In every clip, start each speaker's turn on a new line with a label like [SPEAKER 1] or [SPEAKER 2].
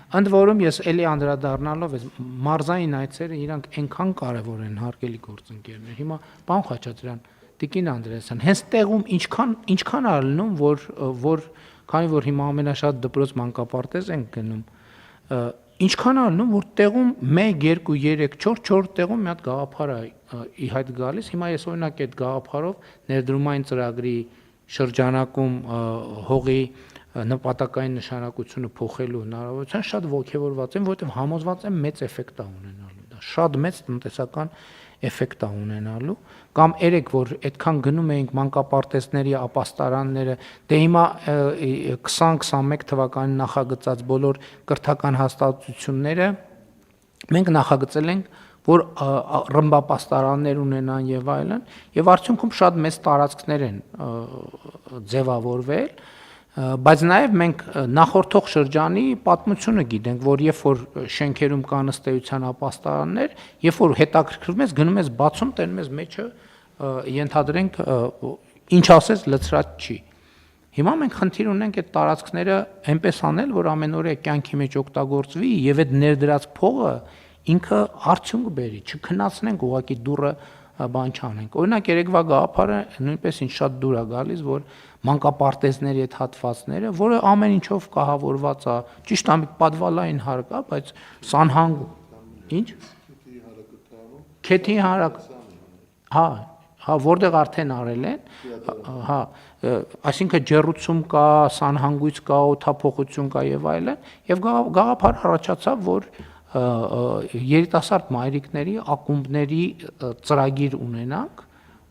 [SPEAKER 1] Ընդ որում ես էլի անդրադառնալով այս մարզային այցերը իրանք այնքան կարևոր են հարգելի գործընկերներ։ Հիմա պարոն Խաչատրյան, Տիկին Անդրեասյան, հենց տեղում ինչքան ալնում, որ քանի որ հիմա ամենաշատ դպրոց մանկապարտեզ են գնում, ինչքան ալնում, որ տեղում 1, 2, 3, 4 տեղում մի հատ գաղափար է ի հայտ գալիս։ Հիմա ես օրինակ այդ գաղափարով ներդրումային ծրագրի շրջանակում հողի նպատակային նշանակությունը փոխելու հնարավորության շատ ողջևորված եմ, որովհետև համոզված եմ մեծ էֆեկտ է ունենալու դա, շատ մեծ տնտեսական էֆեկտ է ունենալու, կամ երեք որ այդքան գնում էինք մանկապարտեզների ապաստարանները, դե հիմա 20-21 թվականին նախագծած բոլոր կրթական հաստատությունները մենք նախագծել ենք, որ ռմբապաստարաններ ունենան եւ այլն, եւ արդյունքում շատ մեծ տարածքներ են ձևավորվել, բայց նաեւ մենք նախորդող շրջանի պատմությունը գիտենք, որ երբ որ շենքերում կան ըստ էության ապաստարաններ, երբ որ հետաքրքրվում ես, գնում ես բացում, տենում ես մեջը, ենթադրենք ինչ ասես լցրած չի։ Հիմա մենք խնդիր ունենք այդ տարածքները այնպես անել, որ ամենօրյա կյանքի մեջ օգտագործվի եւ այդ ներդրած փողը ինքը արդյունք բերի, չքնացնենք ուղղակի դուրը բան չանենք։ Օրինակ երեկվա գաղափարը նույնպես ինձ շատ դուր է գալիս, որ մանկապարտեզների այդ հատվածները, որը ամեն ինչով կահավորված է, ճիշտ է, պատվալային հարկ է, բայց սանհանգ ինչ Քեթի հարակ, հա, որտեղ արդեն արել են, հա, այսինքն ջեռուցում կա, սանհանգույց կա, օդափոխություն կա եւ այլն, եւ գաղափար առաջացավ, որ երիտասարդ մայրիկների ակումբների ծրագիր ունենանք,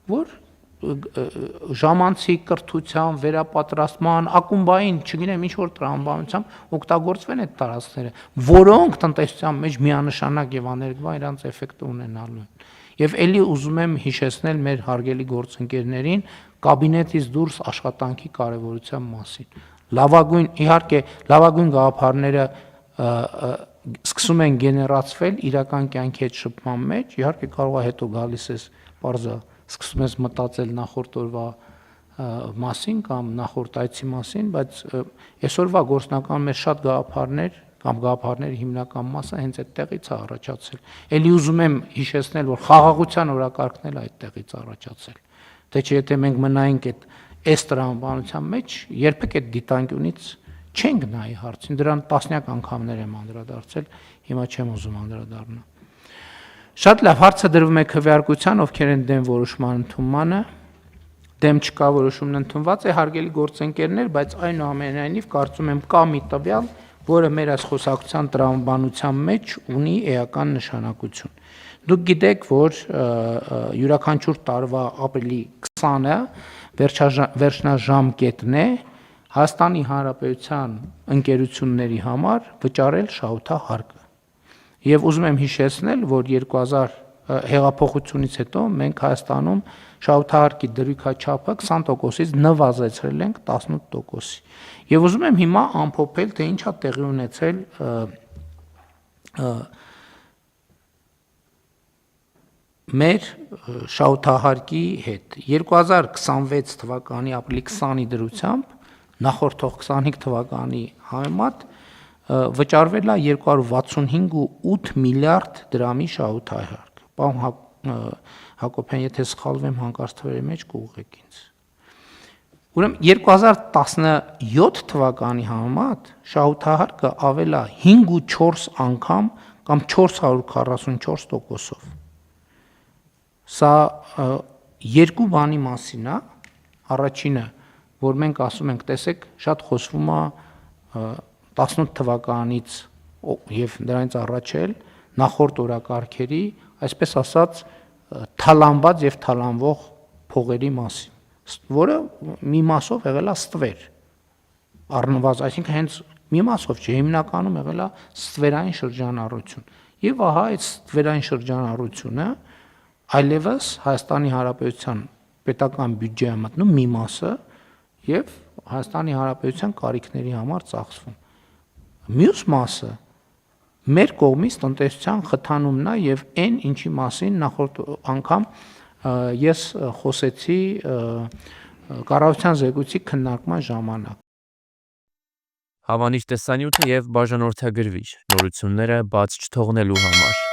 [SPEAKER 1] որ ժամանցի կրթության, վերապատրաստման, ակումբային, չգիտեմ ինչ որ տրամաբանությամբ օգտագործվեն այդ տարածքները, որոնք տնտեսության մեջ միանշանակ եւ աներկբա իրանց էֆեկտը ունենալու են։ Եվ ելի ուզում եմ հիշեցնել մեր հարգելի գործընկերներին կաբինետից դուրս աշխատանքի կարևորության մասին։ Լավագույն, իհարկե, լավագույն գաղափարները սկսում են գեներացվել իրական կյանքի հետ շփման մեջ, իհարկե կարող է հետո գալիս ես պարզա սկսում ես մտածել նախորդ օրվա մասին կամ նախորդ այցի մասին, բայց այսօրվա գործնական մեր շատ գաղափարներ կամ գաղափարների հիմնական մասը հենց այդտեղից է առաջացել։ Էլի ուզում եմ հիշեցնել, որ խաղաղության օրակարգն էլ այդտեղից առաջացել։ Թե չէ եթե մենք մնայինք այս տրամաբանության մեջ, երբեք այդ դիտանկյունից չենք նայի հարցին, դրան տասնյակ անգամներ եմ անդրադարձել, հիմա չեմ ուզում անդրադառնալ։ Շատ լավ, հարցը դրվում է քվեարկության, ովքեր են դեմ որոշման ընդունմանը, դեմ չկա, որոշումն ընդունված է, հարգելի գործընկերներ, բայց այնուամենայնիվ կարծում եմ կա մի տվյալ, որը մեր այս խոսակցության տրամաբանության մեջ ունի էական նշանակություն։ Դուք գիտեք, որ յուրաքանչյուր տարվա ապրիլի 20-ը վերջնաժամկետն է Հայաստանի Հանրապետության ընկերությունների համար վճարել շահութահարկը։ Եվ ուզում եմ հիշեցնել, որ 2000 հեղափոխությունից հետո մենք Հայաստանում շահութահարկի դրույքաչափը 20%-ից նվազեցրել ենք 18%-ի։ Եվ ուզում եմ հիմա ամփոփել, թե ինչ է տեղի ունեցել մեր շահութահարկի հետ։ 2026 թվականի ապրիլի 20-ի դրությամբ նախորդող 25 թվականի համեմատ վճարվել է 265.8 միլիարդ դրամի շահութահարկ։ Պարոն Հակոբյան, եթե սխալվեմ, հանկարծ թվերի մեջ կուղղեք ինձ։ Ուրեմն 2017 թվականի համեմատ շահութահարկը ավել է 5.4 անգամ կամ 444%-ով։ Սա երկու բանի մասին է, առաջինը, որ մենք ասում ենք, տեսեք, շատ խոսվում է 18 թվականից եւ դրանից առաջ էլ նախորդ օրակարգերի, այսպես ասած, թալանված եւ թալանվող փողերի մասին, որը մի մասով եղել է ստվեր, առնվազն, այսինքն հենց մի մասով չէ, հիմնականում եղել է ստվերային շրջանառություն։ Եվ ահա այդ ստվերային շրջանառությունը այլևս Հայաստանի Հանրապետության պետական բյուջեի մտնում մի մասը եւ Հայաստանի Հանրապետության կարիքների համար ծախսվում։ Մյուս մասը մեր կողմից տնտեսության խթանումն է եւ այն ինչի մասին նախորդ անգամ ես խոսեցի կառավարության զեկույցի քննարկման ժամանակ։
[SPEAKER 2] Հավանիր տեսանյութը եւ բաժանորդագրվիր նորությունները բաց չթողնելու համար։